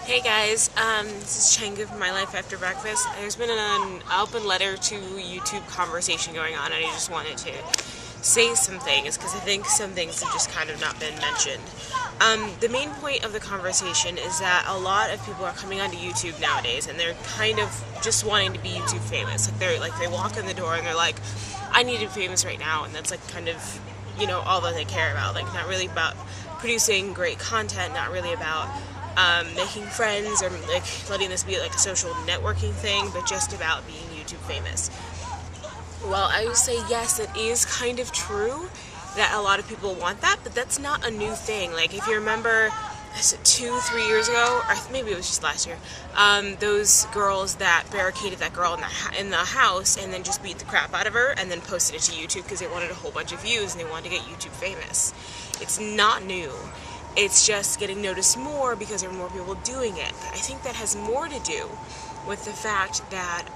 Hey guys, this is Changa from My Life After Breakfast. There's been an open letter to YouTube conversation going on, and I just wanted to say some things because I think some things have just kind of not been mentioned. The main point of the conversation is that a lot of people are coming onto YouTube nowadays, and they're kind of just wanting to be YouTube famous. They walk in the door and they're like, "I need to be famous right now," and that's like kind of all that they care about. Like not really about producing great content, not really about making friends or like letting this be like a social networking thing, but just about being YouTube famous. Well, I would say yes, it is kind of true that a lot of people want that, but that's not a new thing. Like if you remember, 2-3 years ago, or maybe it was just last year, those girls that barricaded that girl in the house and then just beat the crap out of her and then posted it to YouTube because they wanted a whole bunch of views and they wanted to get YouTube famous. It's not new. It's just getting noticed more because there are more people doing it. I think that has more to do with the fact that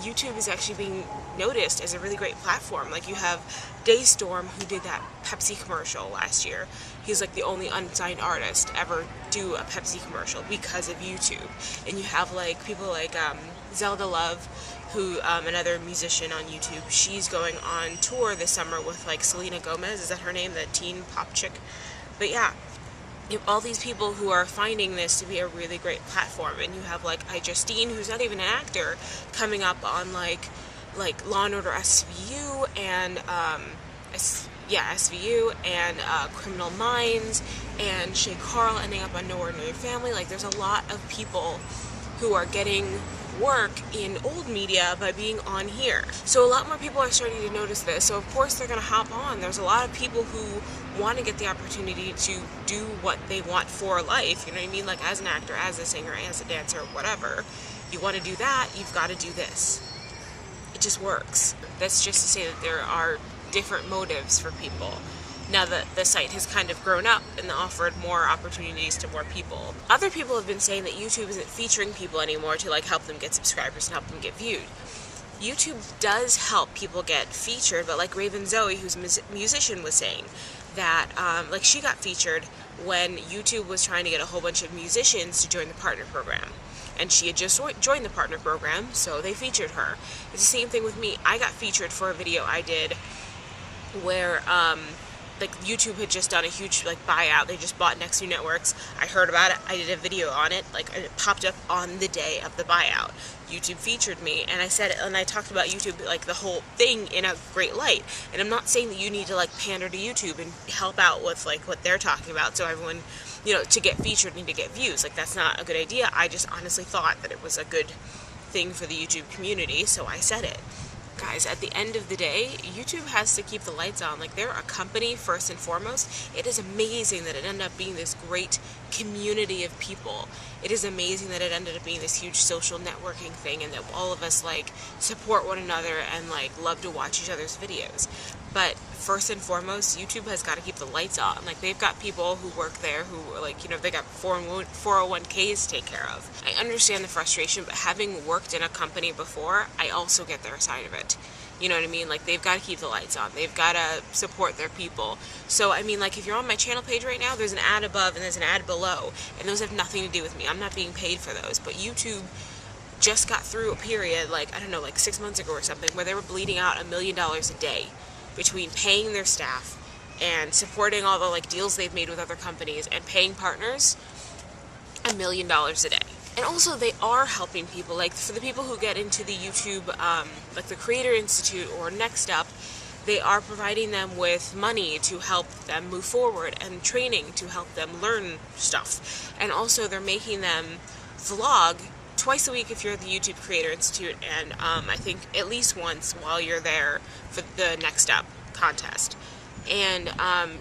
YouTube is actually being noticed as a really great platform. Like you have Daystorm, who did that Pepsi commercial last year. He's like the only unsigned artist ever do a Pepsi commercial because of YouTube. And you have like people like Zelda Love, who another musician on YouTube. She's going on tour this summer with like Selena Gomez. Is that her name? The teen pop chick. But yeah, you have all these people who are finding this to be a really great platform, and you have like iJustine, who's not even an actor, coming up on like Law and Order SVU and SVU and Criminal Minds, and Shay Carl ending up on Nowhere Near Your Family. Like there's a lot of people who are getting work in old media by being on here. So a lot more people are starting to notice this. So of course they're going to hop on. There's a lot of people who want to get the opportunity to do what they want for life. You know what I mean? Like as an actor, as a singer, as a dancer, whatever. You want to do that, you've got to do this. It just works. That's just to say that there are different motives for people. Now that the site has kind of grown up and offered more opportunities to more people. Other people have been saying that YouTube isn't featuring people anymore to like help them get subscribers and help them get viewed. YouTube does help people get featured, but like Raven Zoe, who's a musician, was saying that like she got featured when YouTube was trying to get a whole bunch of musicians to join the partner program. And she had just joined the partner program, so they featured her. It's the same thing with me. I got featured for a video I did where like YouTube had just done a huge like buyout. They just bought Next New Networks. I heard about it. I did a video on it. Like it popped up on the day of the buyout. YouTube featured me, and I said it, and I talked about YouTube like the whole thing in a great light. And I'm not saying that you need to like pander to YouTube and help out with like what they're talking about. So everyone, to get featured need to get views. Like that's not a good idea. I just honestly thought that it was a good thing for the YouTube community, so I said it. Guys, at the end of the day, YouTube has to keep the lights on. Like, they're a company first and foremost. It is amazing that it ended up being this great community of people. It is amazing that it ended up being this huge social networking thing, and that all of us like support one another and like love to watch each other's videos. But first and foremost, YouTube has got to keep the lights on. Like, they've got people who work there who like, they got 401ks to take care of. I understand the frustration, but having worked in a company before, I also get their side of it. You know what I mean? Like, they've got to keep the lights on. They've got to support their people. So, I mean, like, if you're on my channel page right now, there's an ad above and there's an ad below. And those have nothing to do with me. I'm not being paid for those. But YouTube just got through a period, like, I don't know, like 6 months ago or something, where they were bleeding out $1 million a day between paying their staff and supporting all the, like, deals they've made with other companies and paying partners $1 million a day. And also, they are helping people. Like, for the people who get into the YouTube, like the Creator Institute or Next Up, they are providing them with money to help them move forward and training to help them learn stuff. And also, they're making them vlog twice a week if you're at the YouTube Creator Institute, and I think at least once while you're there for the Next Up contest. And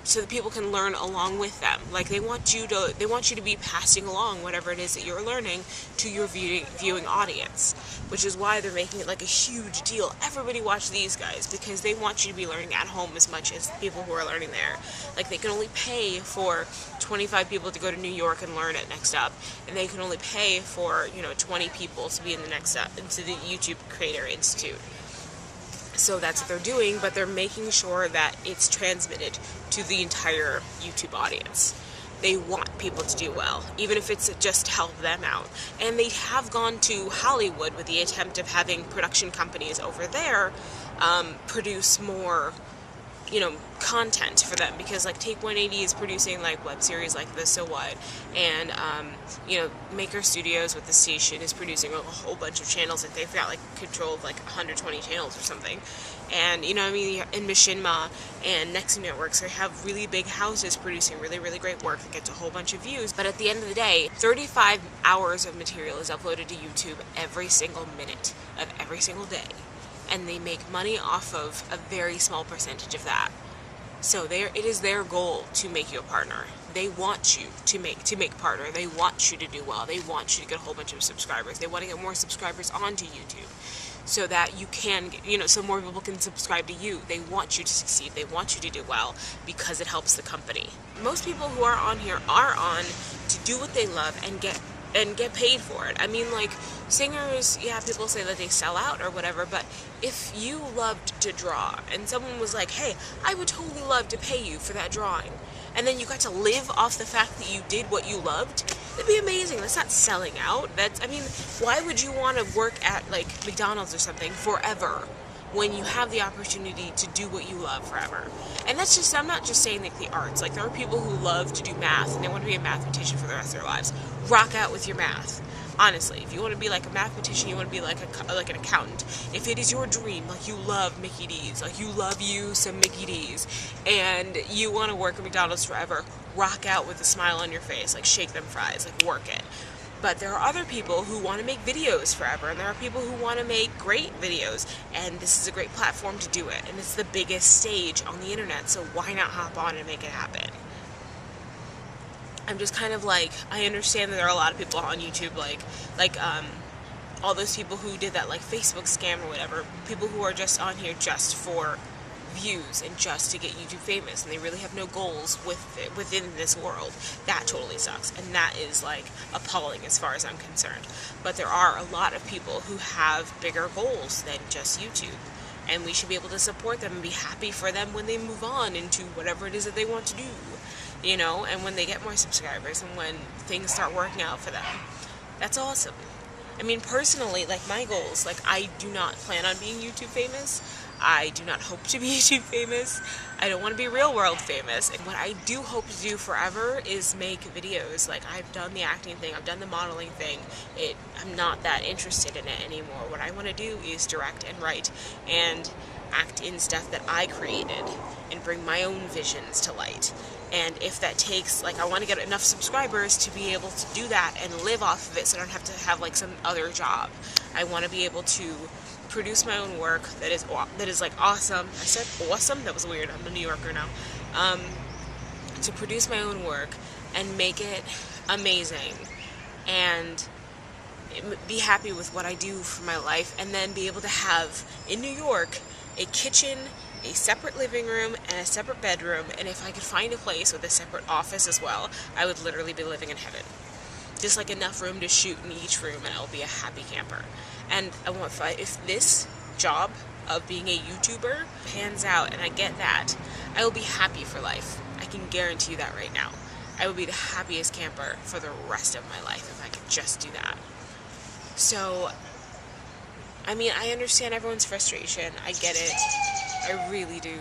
so that people can learn along with them. Like, they want you to be passing along whatever it is that you're learning to your viewing audience, which is why they're making it like a huge deal. Everybody watch these guys because they want you to be learning at home as much as the people who are learning there. Like, they can only pay for 25 people to go to New York and learn at Next Up, and they can only pay for 20 people to be in the Next Up into the YouTube Creator Institute. So that's what they're doing, but they're making sure that it's transmitted to the entire YouTube audience. They want people to do well, even if it's just to help them out. And they have gone to Hollywood with the attempt of having production companies over there produce more, content for them, because like Take 180 is producing like web series like The So What, and Maker Studios with the station is producing a whole bunch of channels. Like they've got like control of like 120 channels or something, and in Machinima and Next Networks, they have really big houses producing really, really great work that gets a whole bunch of views. But at the end of the day, 35 hours of material is uploaded to YouTube every single minute of every single day, and they make money off of a very small percentage of that. So it is their goal to make you a partner. They want you to make partner. They want you to do well. They want you to get a whole bunch of subscribers. They want to get more subscribers onto YouTube so that you can, so more people can subscribe to you. They want you to succeed. They want you to do well because it helps the company. Most people who are on here are on to do what they love and get paid for it. I mean, like, singers, yeah, people say that they sell out or whatever, but if you loved to draw and someone was like, hey, I would totally love to pay you for that drawing, and then you got to live off the fact that you did what you loved, it'd be amazing. That's not selling out. Why would you want to work at, like, McDonald's or something forever when you have the opportunity to do what you love forever? And that's just, I'm not just saying like the arts. Like, there are people who love to do math and they want to be a mathematician for the rest of their lives. Rock out with your math. Honestly, if you want to be like a mathematician, you want to be like an accountant. If it is your dream, like you love Mickey D's, like you love you some Mickey D's, and you want to work at McDonald's forever, rock out with a smile on your face, like shake them fries, like work it. But there are other people who want to make videos forever, and there are people who want to make great videos, and this is a great platform to do it, and it's the biggest stage on the internet, so why not hop on and make it happen? I'm just kind of like, I understand that there are a lot of people on YouTube, like all those people who did that like Facebook scam or whatever, people who are just on here just for views and just to get YouTube famous, and they really have no goals within this world. That totally sucks, and that is like appalling as far as I'm concerned. But there are a lot of people who have bigger goals than just YouTube, and we should be able to support them and be happy for them when they move on into whatever it is that they want to do, and when they get more subscribers and when things start working out for them. That's awesome. I mean, personally, like my goals, like I do not plan on being YouTube famous. I do not hope to be YouTube famous. I don't want to be real world famous. And what I do hope to do forever is make videos. Like, I've done the acting thing, I've done the modeling thing. I'm not that interested in it anymore. What I want to do is direct and write and act in stuff that I created and bring my own visions to light. And if that takes, like, I want to get enough subscribers to be able to do that and live off of it so I don't have to have like some other job. I want to be able to produce my own work that is like awesome. I said awesome? That was weird. I'm a New Yorker now. To produce my own work and make it amazing and be happy with what I do for my life, and then be able to have in New York a kitchen, a separate living room, and a separate bedroom, and if I could find a place with a separate office as well, I would literally be living in heaven. Just like enough room to shoot in each room, and I'll be a happy camper. And if this job of being a YouTuber pans out and I get that, I will be happy for life. I can guarantee you that right now. I will be the happiest camper for the rest of my life if I could just do that. So, I mean, I understand everyone's frustration. I get it. I really do.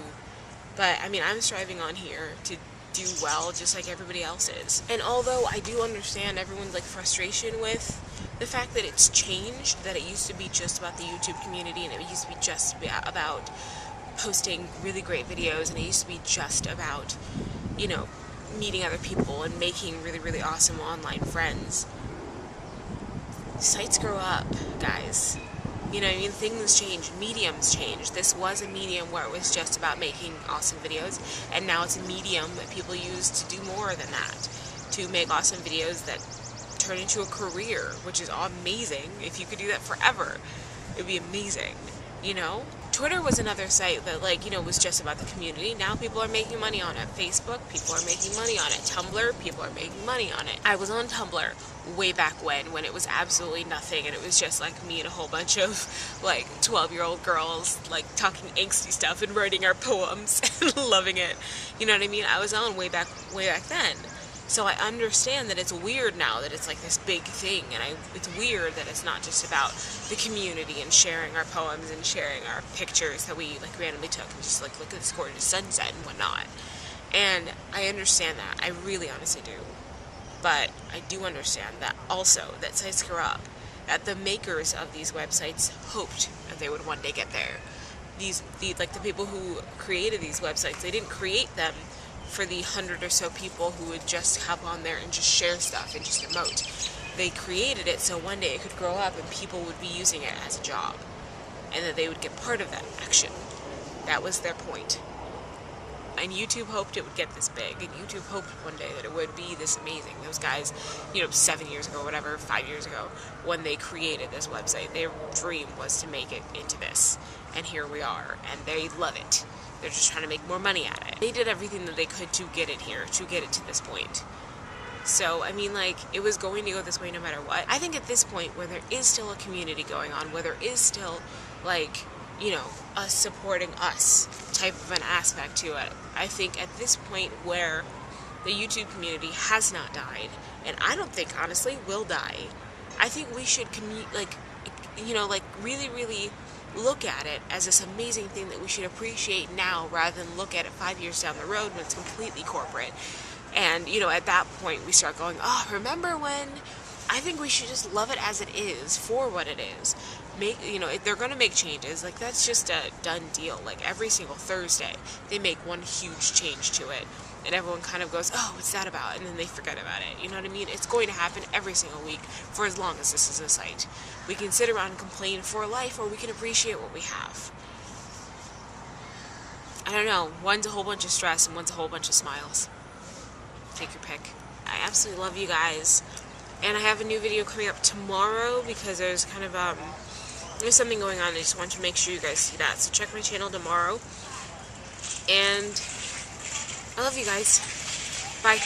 But, I mean, I'm striving on here to do well just like everybody else is. And although I do understand everyone's like frustration with the fact that it's changed, that it used to be just about the YouTube community, and it used to be just about posting really great videos, and it used to be just about, meeting other people and making really, really awesome online friends. Sites grow up, guys. Things change, mediums change. This was a medium where it was just about making awesome videos, and now it's a medium that people use to do more than that, to make awesome videos that turn into a career, which is amazing. If you could do that forever, it'd be amazing, Twitter was another site that, was just about the community. Now people are making money on it. Facebook, people are making money on it. Tumblr, people are making money on it. I was on Tumblr way back when it was absolutely nothing, and it was just like me and a whole bunch of 12-year-old girls talking angsty stuff and writing our poems and loving it. You know what I mean? I was on way back then. So I understand that it's weird now that it's like this big thing, and it's weird that it's not just about the community and sharing our poems and sharing our pictures that we like randomly took and just like look at this gorgeous sunset and whatnot. And I understand that. I really honestly do. But I do understand that also that sites grow up, that the makers of these websites hoped that they would one day get there. The people who created these websites, they didn't create them for the 100 or so people who would just hop on there and just share stuff and just emote. They created it so one day it could grow up and people would be using it as a job, and that they would get part of that action. That was their point. And YouTube hoped it would get this big, and YouTube hoped one day that it would be this amazing. Those guys, 7 years ago, whatever, 5 years ago, when they created this website, their dream was to make it into this. And here we are, and they love it. They're just trying to make more money at it. They did everything that they could to get it here, to get it to this point. So, I mean, like, it was going to go this way no matter what. I think at this point, where there is still a community going on, where there is still, like, us supporting us type of an aspect to it, I think at this point where the YouTube community has not died, and I don't think, honestly, will die, I think we should, really, really look at it as this amazing thing that we should appreciate now rather than look at it 5 years down the road when it's completely corporate. And, at that point we start going, oh, remember when? I think we should just love it as it is, for what it is. If they're going to make changes, like, that's just a done deal. Like, every single Thursday, they make one huge change to it, and everyone kind of goes, oh, what's that about? And then they forget about it. You know what I mean? It's going to happen every single week for as long as this is a site. We can sit around and complain for life, or we can appreciate what we have. I don't know. One's a whole bunch of stress, and one's a whole bunch of smiles. Take your pick. I absolutely love you guys. And I have a new video coming up tomorrow because there's kind of, there's something going on. I just want to make sure you guys see that. So check my channel tomorrow. And I love you guys. Bye.